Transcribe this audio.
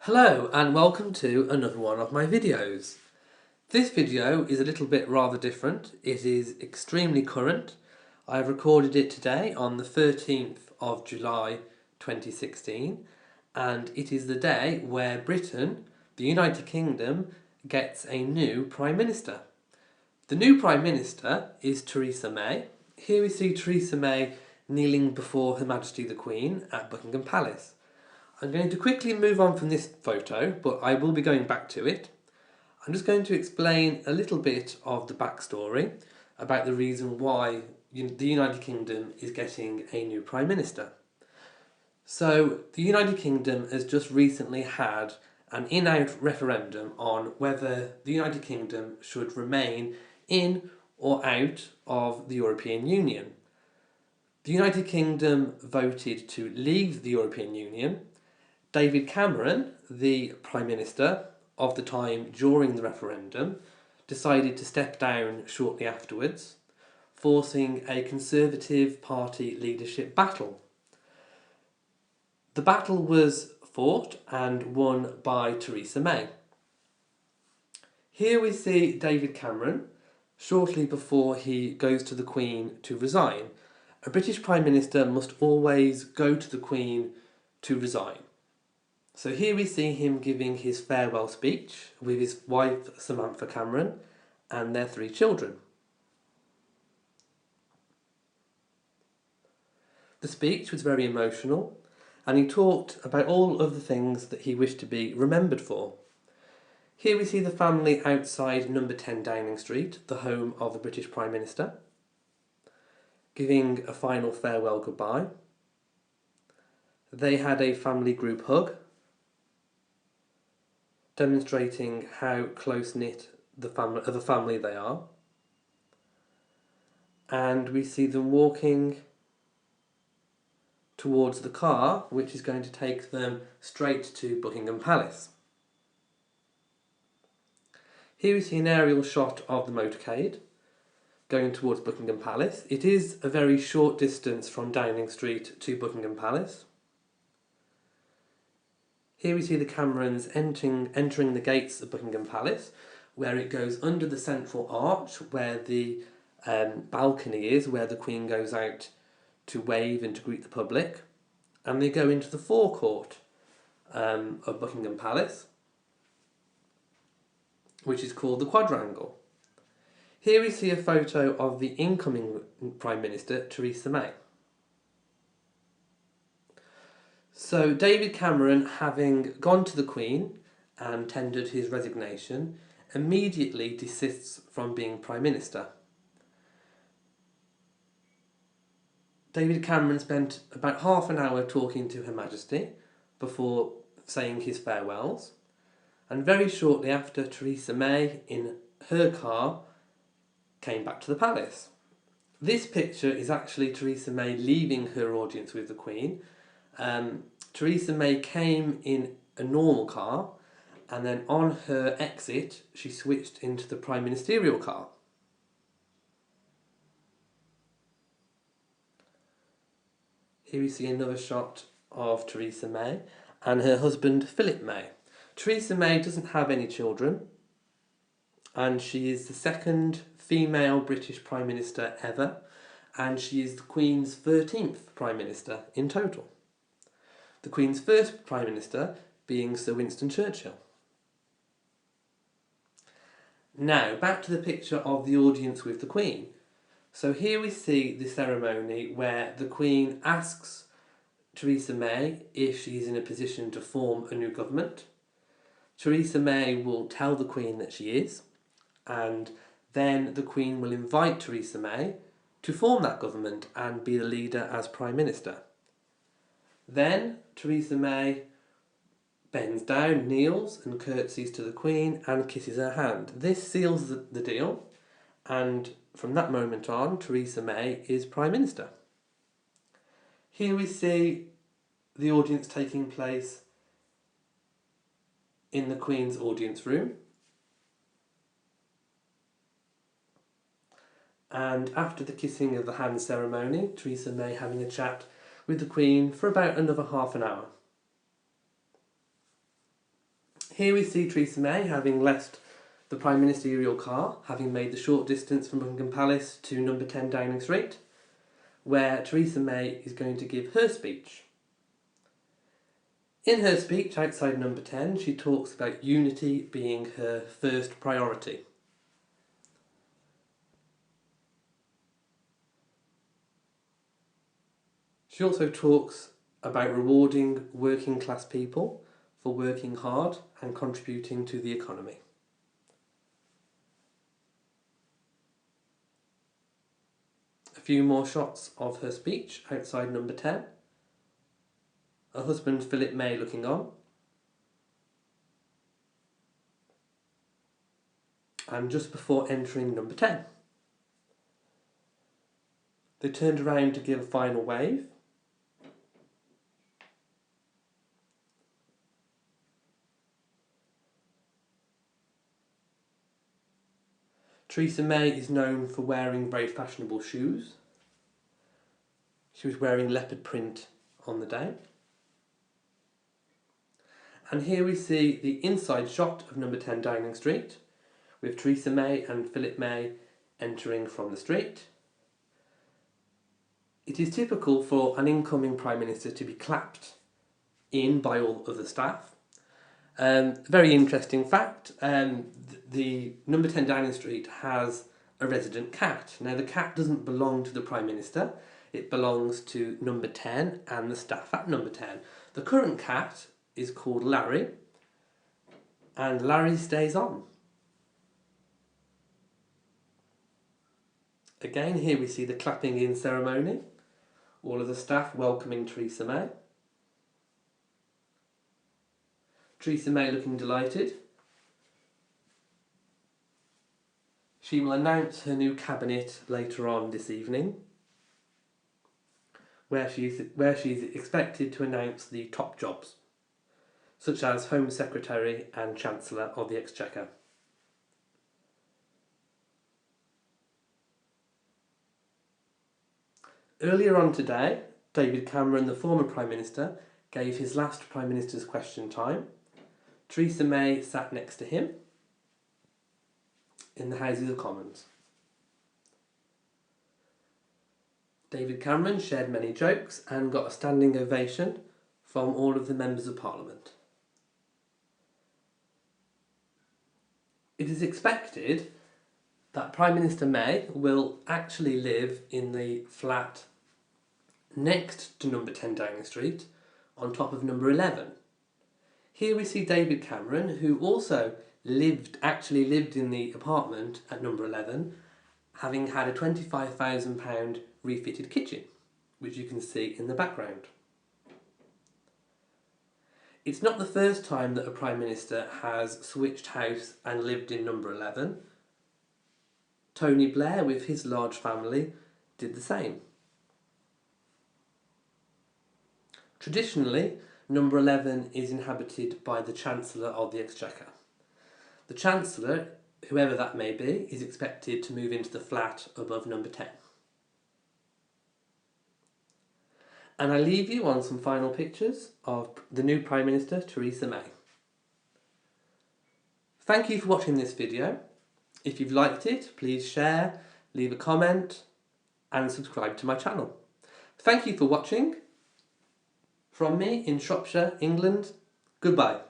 Hello and welcome to another one of my videos. This video is a little bit rather different. It is extremely current. I have recorded it today on the 13th of July 2016 and it is the day where Britain, the United Kingdom, gets a new Prime Minister. The new Prime Minister is Theresa May. Here we see Theresa May kneeling before Her Majesty the Queen at Buckingham Palace. I'm going to quickly move on from this photo, but I will be going back to it. I'm just going to explain a little bit of the backstory about the reason why the United Kingdom is getting a new Prime Minister. So, the United Kingdom has just recently had an in-out referendum on whether the United Kingdom should remain in or out of the European Union. The United Kingdom voted to leave the European Union. David Cameron, the Prime Minister of the time during the referendum, decided to step down shortly afterwards, forcing a Conservative Party leadership battle. The battle was fought and won by Theresa May. Here we see David Cameron shortly before he goes to the Queen to resign. A British Prime Minister must always go to the Queen to resign. So here we see him giving his farewell speech with his wife Samantha Cameron and their 3 children. The speech was very emotional and he talked about all of the things that he wished to be remembered for. Here we see the family outside number 10 Downing Street, the home of the British Prime Minister, giving a final farewell goodbye. They had a family group hug, demonstrating how close-knit the family they are. And we see them walking towards the car, which is going to take them straight to Buckingham Palace. Here we see an aerial shot of the motorcade going towards Buckingham Palace. It is a very short distance from Downing Street to Buckingham Palace. Here we see the Camerons entering the gates of Buckingham Palace, where it goes under the central arch, where the balcony is, where the Queen goes out to wave and to greet the public. And they go into the forecourt of Buckingham Palace, which is called the Quadrangle. Here we see a photo of the incoming Prime Minister, Theresa May. So David Cameron, having gone to the Queen and tendered his resignation, immediately desists from being Prime Minister. David Cameron spent about half an hour talking to Her Majesty before saying his farewells, and very shortly after, Theresa May, in her car, came back to the palace. This picture is actually Theresa May leaving her audience with the Queen. Theresa May came in a normal car and then on her exit she switched into the Prime Ministerial car. Here we see another shot of Theresa May and her husband Philip May. Theresa May doesn't have any children and she is the second female British Prime Minister ever, and she is the Queen's 13th Prime Minister in total. The Queen's first Prime Minister being Sir Winston Churchill. Now, back to the picture of the audience with the Queen. So here we see the ceremony where the Queen asks Theresa May if she's in a position to form a new government. Theresa May will tell the Queen that she is, and then the Queen will invite Theresa May to form that government and be the leader as Prime Minister. Then Theresa May bends down, kneels and curtsies to the Queen and kisses her hand. This seals the deal, and from that moment on, Theresa May is Prime Minister. Here we see the audience taking place in the Queen's audience room. And after the kissing of the hand ceremony, Theresa May having a chat with the Queen for about another half an hour. Here we see Theresa May having left the Prime Ministerial car, having made the short distance from Buckingham Palace to number 10 Downing Street, where Theresa May is going to give her speech. In her speech outside number 10, she talks about unity being her first priority. She also talks about rewarding working class people for working hard and contributing to the economy. A few more shots of her speech outside number 10. Her husband Philip May looking on. And just before entering number 10. They turned around to give a final wave. Theresa May is known for wearing very fashionable shoes. She was wearing leopard print on the day. And here we see the inside shot of number 10 Downing Street, with Theresa May and Philip May entering from the street. It is typical for an incoming Prime Minister to be clapped in by all other staff. Very interesting fact, the number 10 Downing Street has a resident cat. Now the cat doesn't belong to the Prime Minister, it belongs to number 10 and the staff at number 10. The current cat is called Larry, and Larry stays on. Again, here we see the clapping in ceremony, all of the staff welcoming Theresa May. Theresa May looking delighted. She will announce her new cabinet later on this evening, where she's expected to announce the top jobs, such as Home Secretary and Chancellor of the Exchequer. Earlier on today, David Cameron, the former Prime Minister, gave his last Prime Minister's question time. Theresa May sat next to him in the Houses of Commons. David Cameron shared many jokes and got a standing ovation from all of the members of Parliament. It is expected that Prime Minister May will actually live in the flat next to number 10 Downing Street, on top of number 11. Here we see David Cameron, who also actually lived in the apartment at number 11, having had a £25,000 refitted kitchen, which you can see in the background. It's not the first time that a Prime Minister has switched house and lived in number 11. Tony Blair, with his large family, did the same. Traditionally, number 11 is inhabited by the Chancellor of the Exchequer. The Chancellor, whoever that may be, is expected to move into the flat above number 10. And I leave you on some final pictures of the new Prime Minister, Theresa May. Thank you for watching this video. If you've liked it, please share, leave a comment and subscribe to my channel. Thank you for watching. From me in Shropshire, England, goodbye.